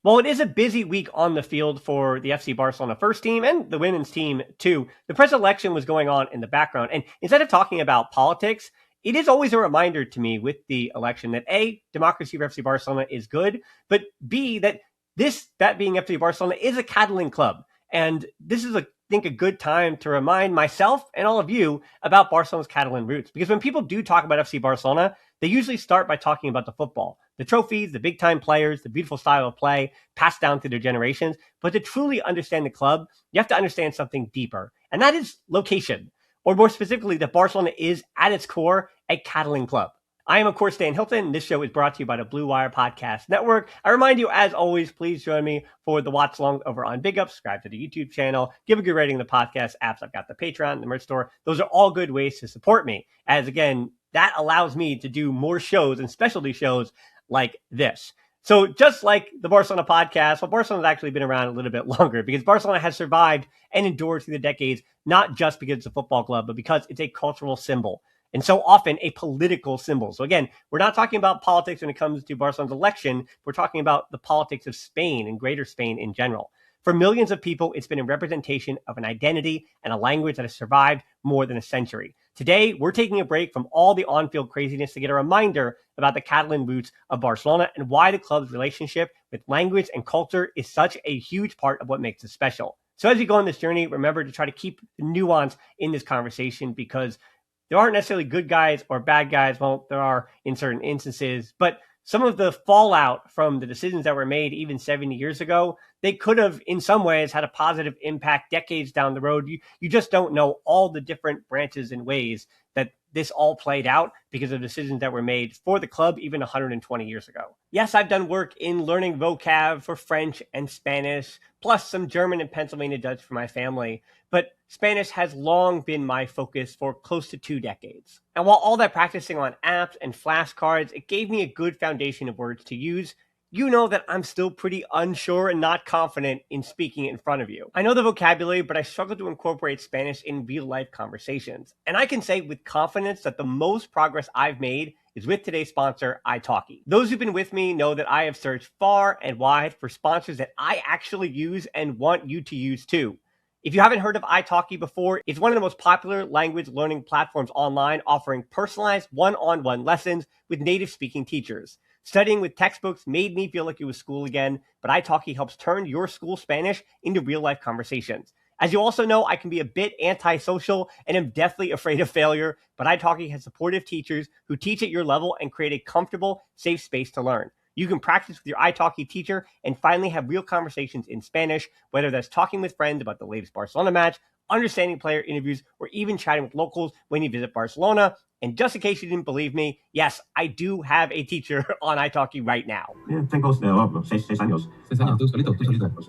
While it is a busy week on the field for the FC Barcelona first team and the women's team too, the presidential election was going on in the background. And instead of talking about politics, it is always a reminder to me with the election that A, democracy for FC Barcelona is good, but B, that being FC Barcelona is a Catalan club. And this is, I think, a good time to remind myself and all of you about Barcelona's Catalan roots. Because when people do talk about FC Barcelona, they usually start by talking about the football, the trophies, the big-time players, the beautiful style of play passed down through their generations. But to truly understand the club, you have to understand something deeper, and that is location. Or more specifically, that Barcelona is, at its core, a Catalan club. I am, of course, Dan Hilton, and this show is brought to you by the Blue Wire Podcast Network. I remind you, as always, please join me for the watch along over on BigUp. Subscribe to the YouTube channel. Give a good rating to the podcast apps. I've got the Patreon, the merch store. Those are all good ways to support me, as, again, that allows me to do more shows and specialty shows like this. So just like the Barcelona podcast, well, Barcelona's actually been around a little bit longer because Barcelona has survived and endured through the decades, not just because it's a football club, but because it's a cultural symbol. And so often a political symbol. So again, we're not talking about politics when it comes to Barcelona's election. We're talking about the politics of Spain and greater Spain in general. For millions of people, it's been a representation of an identity and a language that has survived more than a century. Today, we're taking a break from all the on-field craziness to get a reminder about the Catalan roots of Barcelona and why the club's relationship with language and culture is such a huge part of what makes it special. So as we go on this journey, remember to try to keep the nuance in this conversation because there aren't necessarily good guys or bad guys. Well, there are in certain instances, but some of the fallout from the decisions that were made even 70 years ago, they could have in some ways had a positive impact decades down the road. You just don't know all the different branches and ways that this all played out because of decisions that were made for the club even 120 years ago. Yes, I've done work in learning vocab for French and Spanish, plus some German and Pennsylvania Dutch for my family. But Spanish has long been my focus for close to 2 decades. And while all that practicing on apps and flashcards, it gave me a good foundation of words to use, you know that I'm still pretty unsure and not confident in speaking in front of you. I know the vocabulary, but I struggle to incorporate Spanish in real-life conversations. And I can say with confidence that the most progress I've made is with today's sponsor, italki. Those who've been with me know that I have searched far and wide for sponsors that I actually use and want you to use too. If you haven't heard of italki before, it's one of the most popular language learning platforms online, offering personalized one-on-one lessons with native speaking teachers. Studying with textbooks made me feel like it was school again, but italki helps turn your school Spanish into real-life conversations. As you also know, I can be a bit antisocial and am deathly afraid of failure, but italki has supportive teachers who teach at your level and create a comfortable, safe space to learn. You can practice with your italki teacher and finally have real conversations in Spanish, whether that's talking with friends about the latest Barcelona match, understanding player interviews, or even chatting with locals when you visit Barcelona. And just in case you didn't believe me, yes, I do have a teacher on italki right now. Tengo 6 años. 6 años, tú solito.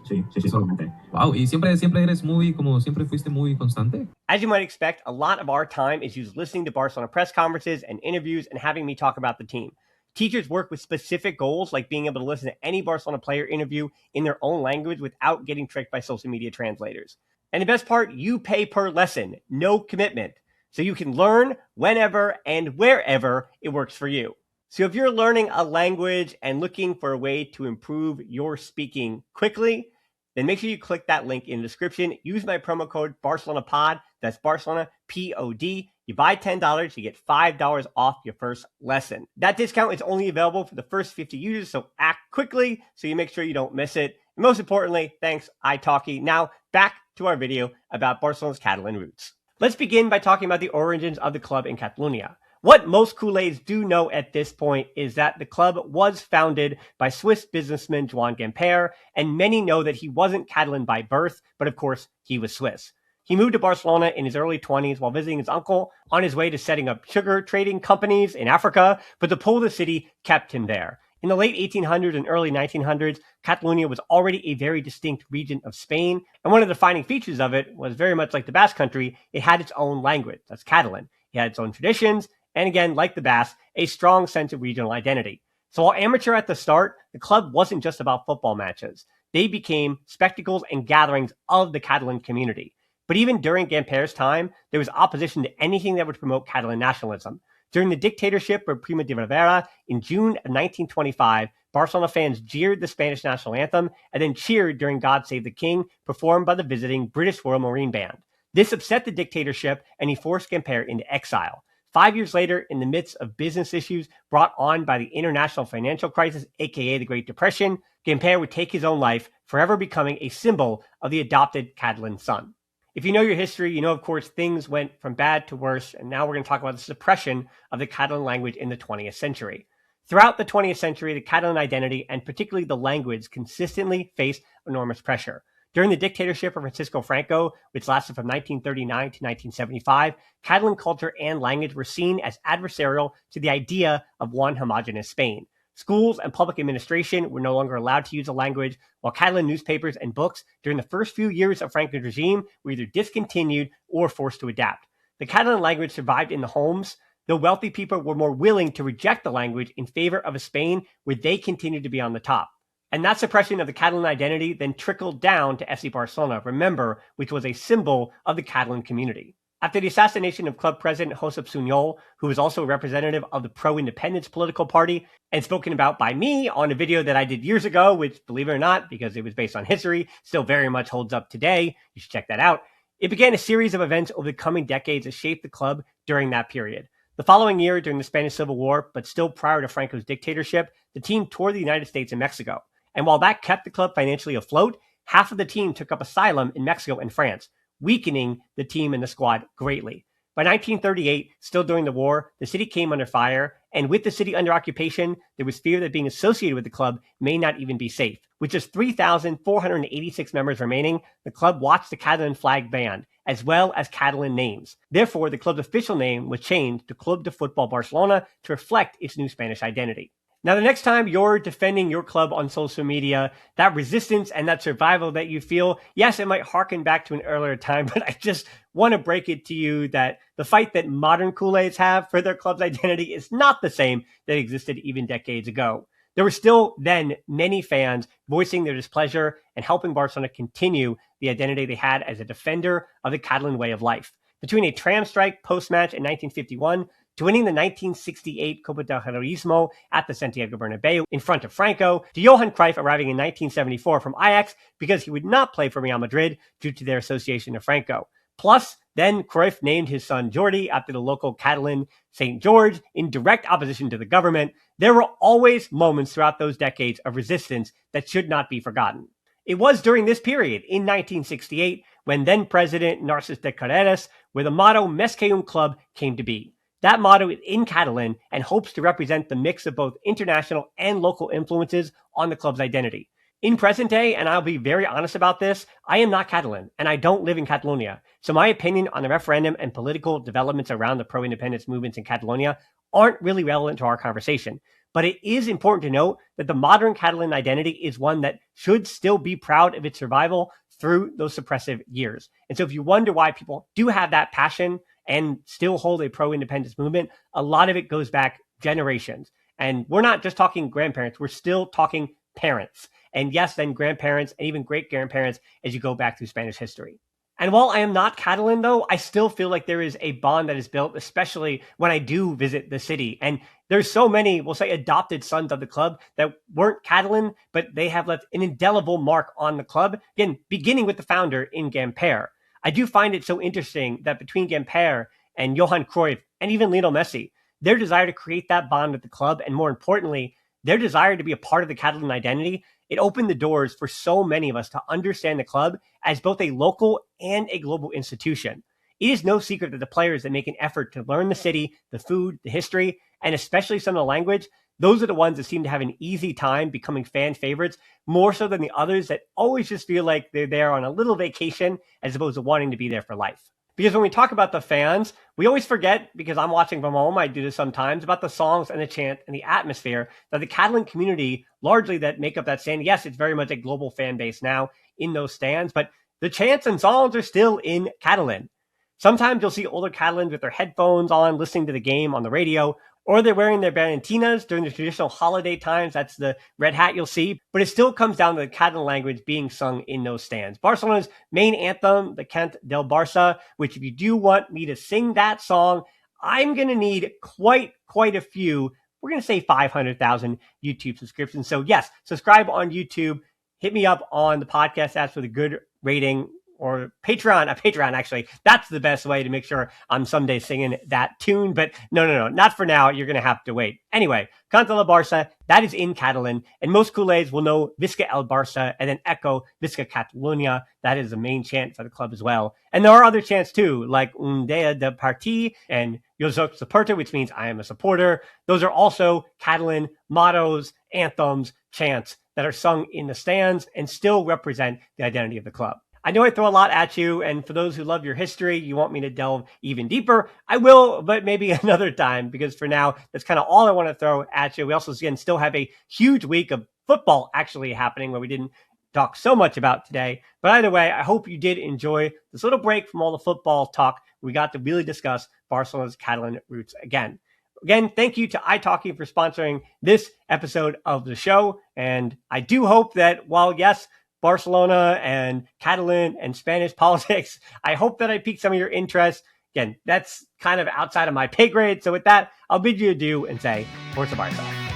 Sí, solamente. Wow, y siempre siempre fuiste muy constante. As you might expect, a lot of our time is used listening to Barcelona press conferences and interviews and having me talk about the team. Teachers work with specific goals, like being able to listen to any Barcelona player interview in their own language without getting tricked by social media translators. And the best part, you pay per lesson, no commitment. So you can learn whenever and wherever it works for you. So if you're learning a language and looking for a way to improve your speaking quickly, then make sure you click that link in the description. Use my promo code BARCELONAPOD. That's Barcelona, P-O-D. You buy $10, you get $5 off your first lesson. That discount is only available for the first 50 users, so act quickly so you make sure you don't miss it. And most importantly, thanks italki. Now back to our video about Barcelona's Catalan roots. Let's begin by talking about the origins of the club in Catalonia. What most Culés do know at this point is that the club was founded by Swiss businessman Joan Gamper, and many know that he wasn't Catalan by birth, but of course, he was Swiss. He moved to Barcelona in his early 20s while visiting his uncle on his way to setting up sugar trading companies in Africa, but the pull of the city kept him there. In the late 1800s and early 1900s, Catalonia was already a very distinct region of Spain, and one of the defining features of it was very much like the Basque Country, it had its own language, that's Catalan. It had its own traditions, and again, like the Basque, a strong sense of regional identity. So while amateur at the start, the club wasn't just about football matches. They became spectacles and gatherings of the Catalan community. But even during Gamper's time, there was opposition to anything that would promote Catalan nationalism. During the dictatorship of Primo de Rivera in June of 1925, Barcelona fans jeered the Spanish national anthem and then cheered during God Save the King, performed by the visiting British Royal Marine Band. This upset the dictatorship and he forced Gamper into exile. 5 years later, in the midst of business issues brought on by the international financial crisis, aka the Great Depression, Gamper would take his own life, forever becoming a symbol of the adopted Catalan son. If you know your history, you know, of course, things went from bad to worse, and now we're going to talk about the suppression of the Catalan language in the 20th century. Throughout the 20th century, the Catalan identity, and particularly the language, consistently faced enormous pressure. During the dictatorship of Francisco Franco, which lasted from 1939 to 1975, Catalan culture and language were seen as adversarial to the idea of one homogeneous Spain. Schools and public administration were no longer allowed to use the language, while Catalan newspapers and books during the first few years of Franco's regime were either discontinued or forced to adapt. The Catalan language survived in the homes, though wealthy people were more willing to reject the language in favor of a Spain where they continued to be on the top. And that suppression of the Catalan identity then trickled down to FC Barcelona, remember, which was a symbol of the Catalan community. After the assassination of club president Josep Sunyol, who was also a representative of the pro-independence political party, and spoken about by me on a video that I did years ago, which, believe it or not, because it was based on history, still very much holds up today, you should check that out, it began a series of events over the coming decades that shaped the club during that period. The following year, during the Spanish Civil War, but still prior to Franco's dictatorship, the team toured the United States and Mexico. And while that kept the club financially afloat, half of the team took up asylum in Mexico and France, weakening the team and the squad greatly. By 1938, still during the war, the city came under fire, and with the city under occupation, there was fear that being associated with the club may not even be safe. With just 3,486 members remaining, the club watched the Catalan flag banned, as well as Catalan names. Therefore, the club's official name was changed to Club de Futbol Barcelona to reflect its new Spanish identity. Now, the next time you're defending your club on social media, that resistance and that survival that you feel, yes, it might harken back to an earlier time, but I just want to break it to you that the fight that modern Kool-Aids have for their club's identity is not the same that existed even decades ago. There were still then many fans voicing their displeasure and helping Barcelona continue the identity they had as a defender of the Catalan way of life. Between a tram strike post-match in 1951 to winning the 1968 Copa del Heroismo at the Santiago Bernabeu in front of Franco, to Johan Cruyff arriving in 1974 from Ajax because he would not play for Real Madrid due to their association of Franco. Plus, then Cruyff named his son Jordi after the local Catalan St. George in direct opposition to the government. There were always moments throughout those decades of resistance that should not be forgotten. It was during this period, in 1968, when then-President Narcís de Carreras, where the motto Més que un club came to be. That motto is in Catalan and hopes to represent the mix of both international and local influences on the club's identity. In present day, and I'll be very honest about this, I am not Catalan, and I don't live in Catalonia, so my opinion on the referendum and political developments around the pro-independence movements in Catalonia aren't really relevant to our conversation. But it is important to note that the modern Catalan identity is one that should still be proud of its survival through those suppressive years. And so if you wonder why people do have that passion and still hold a pro-independence movement, a lot of it goes back generations. And we're not just talking grandparents, we're still talking parents. And yes, then grandparents and even great-grandparents as you go back through Spanish history. And while I am not Catalan, though, I still feel like there is a bond that is built, especially when I do visit the city. And there's so many, we'll say, adopted sons of the club that weren't Catalan, but they have left an indelible mark on the club, again, beginning with the founder in Gamper. I do find it so interesting that between Gamper and Johan Cruyff and even Lionel Messi, their desire to create that bond with the club, and more importantly, their desire to be a part of the Catalan identity, it opened the doors for so many of us to understand the club as both a local and a global institution. It is no secret that the players that make an effort to learn the city, the food, the history, and especially some of the language, those are the ones that seem to have an easy time becoming fan favorites, more so than the others that always just feel like they're there on a little vacation as opposed to wanting to be there for life. Because when we talk about the fans, we always forget, because I'm watching from home, I do this sometimes, about the songs and the chant and the atmosphere that the Catalan community, largely that make up that stand. Yes, it's very much a global fan base now in those stands, but the chants and songs are still in Catalan. Sometimes you'll see older Catalans with their headphones on, listening to the game on the radio, or they're wearing their barretinas during the traditional holiday times. That's the red hat you'll see. But it still comes down to the Catalan language being sung in those stands. Barcelona's main anthem, the Cant del Barça, which if you do want me to sing that song, I'm going to need quite a few. We're going to say 500,000 YouTube subscriptions. So yes, subscribe on YouTube. Hit me up on the podcast apps with a good rating, or Patreon, actually. That's the best way to make sure I'm someday singing that tune. But no, not for now. You're going to have to wait. Anyway, Canta la Barça, that is in Catalan. And most culés will know Visca el Barça and then echo Visca Catalonia. That is the main chant for the club as well. And there are other chants too, like Un dia de partir and Jo soc supporter, which means I am a supporter. Those are also Catalan mottos, anthems, chants that are sung in the stands and still represent the identity of the club. I know I throw a lot at you, and for those who love your history, you want me to delve even deeper, I will, but maybe another time, because for now, that's kind of all I want to throw at you. We also, again, still have a huge week of football actually happening where we didn't talk so much about today. But either way, I hope you did enjoy this little break from all the football talk. We got to really discuss Barcelona's Catalan roots again. Again, thank you to italki for sponsoring this episode of the show. And I do hope that while, yes, Barcelona and Catalan and Spanish politics, I hope that I piqued some of your interest. Again, that's kind of outside of my pay grade. So with that, I'll bid you adieu and say, Forza Barca.